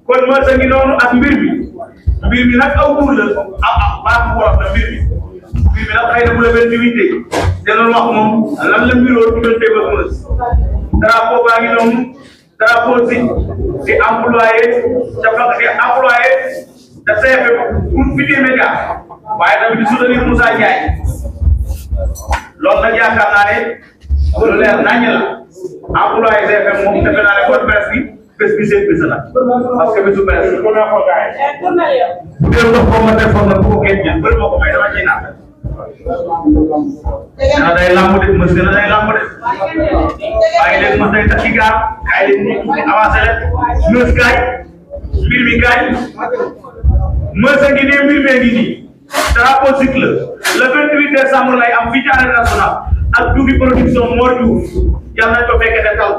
kon ma sa ngi noonu ak mbir mi nag aw buur la baax mu wolof la mbir mi nag xëy na bu la benn diwite te loolu wax moom lan la mbiroo diggante ba mës drapeau baa ngi noonu drapeau di employé de CFM groupe Futurs Médias waaye tamit di soutenir Moussa Ndiaye loolu nag yaakaar naa ne lu leer naññ la employé CFM moom defe naa ne kon presse bi bés bi seen bés la parce que bésu presse ko naa ko gaay bu dee ndox ko ma defoon na bu ko kenn jël bëri moo ko may dama ciy naan dana day lamb de mës dana day lamb de waaye léegi mës day tax ci gaar kaay leen avancé leen mës kaay mbir mi kaay mës a ngi nii mbir mee ngi nii drapeau cycle le 28 décembre lay am fii ci Arène Nationale ak Diouf production Mor Diouf yàlla nañ ko fekkee te taw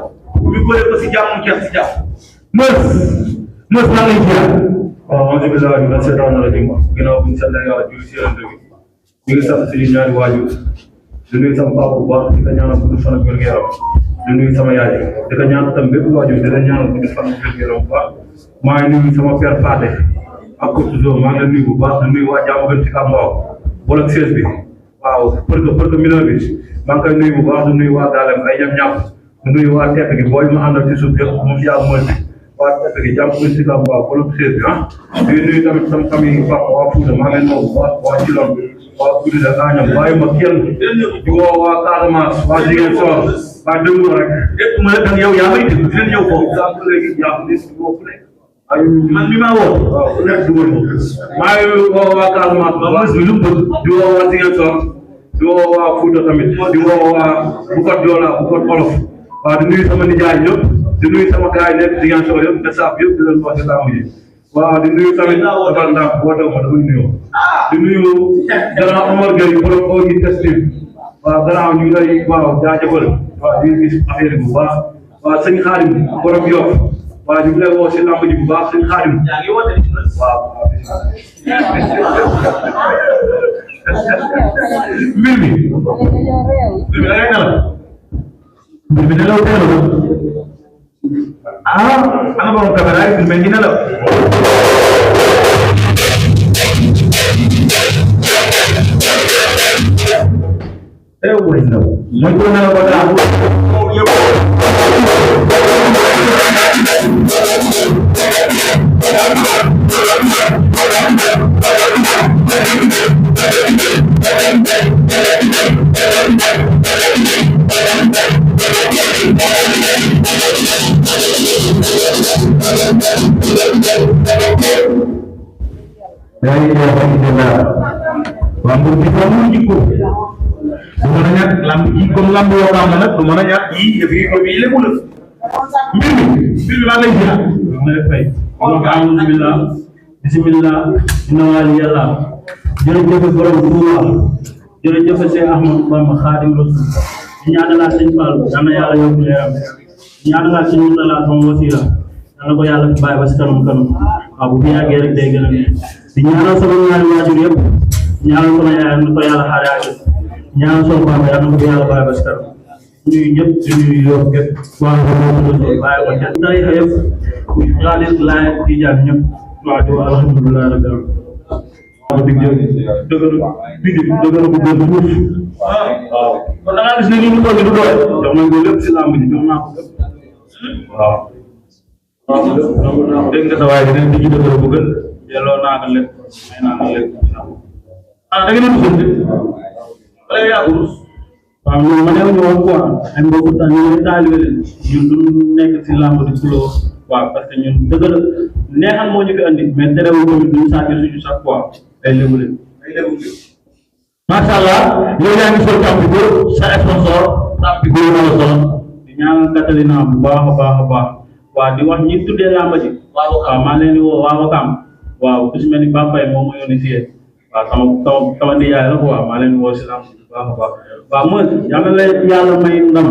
ñu bëre ko si jàmm jeex si jàmm mës maa ngi lay ziar. waaw maa ngi lay ziar ñu seetaan na la di ma ginnaaw bu ñu sant yàlla julli si yonent bi ñu ngi sant suñu ñaari waajur di nuyu sama papa bu baax di ko ñaanal gudd fan ak wér gu yaram di nuyu sama yaay di ko ñaanal tam bépp waajur di la ñaanal gudd fan ak wér gu yaram bu baax maa ngi nuyu sama père Fade ak Côte d'Ivoire maa ngi lay nuyu bu baax di nuyu waa jàmm gën ci Kambaaw wala ak 16 bi waaw pour que mineur bi maa ngi koy nuyu bu baax di nuyu waa Dalem ay ñam ñàpp di nuyu waa Tepp gi booy ma àndal ci suuf yëpp moom yaa mooy waa Tepp gi jàmm gën ci Kambaaw wala ak 16 bi di nuyu tamit sama famille papa waa Fouta maa ngi leen nuyu bu baax waa Cilon waa Goudy la Agnam bàyyi ma kenn di woo waa Casamance waa Ziguinchor waa Dëngu rek ma ne yow yaa may dégg dinañ ñëw foofu saa su léegi yaa ngi gis bopp ne man mi maa woo waaw ku nekk dugal ma maa ngi woo waa Casamance waa mës bi lu mu bëgg di woo waa Ziguinchor di woo waa Fouta tamit di woo waa Bukot Joola Bukot Olof waaw di nuyu sama nijaay yëpp di nuyu sama gars yi nekk Ziguinchor yëpp te saaf yëpp di leen wax ci làmb ji waaw di nuyu tamit dafa ndax woote ma dafay nuyoo di nuyu grand Omar Gueye borom Ogi Testim waaw gannaaw ñu ngi lay waaw jaajëfal waaw di gis affaire bu baax waaw sëñ Xaadim borom Yoff waaw ñu ngi lay woo si làmb ji bu baax sëñ Xaadim waaw mbir mi da ngay nelaw mbir mi nelaw teel ana borom caméra yi mbir mi ngi nelaw woy nelaw mooy ko nelaw ba daa lambu bi kamu jikko du mën a ñàkk lamb ji comme lamb yoo xam ne nag du mën a ñàkk yi yëf yi lébu la mbir mi maa lay ziar ma lay fay wax alhamdulillah bismillah inna wali yàlla jërëjëf borom Tuuba jërëjëf Cheikh Ahmadou Bamba Xaadim Rasul ñaanalaat sëñ Fall yàlla yàlla yokk leeram ñaanalaat sëñ Murtala sama wasila yàlla ko yàlla bàyyi ba si kanam kanam waaw bu fi yàggee rek day gën a neex di ñaanal sama ñaari waajur yëpp ñaanal sama yaay na ko yàlla xaare ak ñaanal sama papa yàlla na ko yàlla bàyyi ba si kanam nuyu ñëpp di nuyu yow képp waa bàyyi ko kenn tarixa yëpp xaalis laay tijaan ñëpp waaw di wax alhamdulilah rabbil alamin waaw dig dëgër bu gën fuuf waaw kon da ngaa gis ne li ñu toll du doole jox nañ ko lépp si làmb ji jox naa ko waaw dégg nga sa waay dinañ di dëgër bu gën delloo naa ko lépp may naa ko lépp da ngeen di dugg wala yàggul waaw ñoom ma dem ñëwoon quoi ay mbokku taal ñu ngi taalibe leen ñun du nekk si làmb di xuloo waaw parce que ñun dëgg la neexal moo ñu fi andi mais terewul tamit duñu sàkki suñu chaque fois ay lébu leen macha allah yow yaa ngi sol tàmpi góor sa sponsor tàmpi góor la sol di ñaanal Catalina bu baax a baax a baax waaw di wax ñi tuddee làmb ji waaw maa leen di woo waa Wakam waaw ku si mel ni Bambay moom ma yónni fii sama nijaay la quoi maa leen woo si lamb bu baax a baax waaw mooy yàlla la yàlla may ndam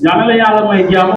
yàlla la yàlla may jàmm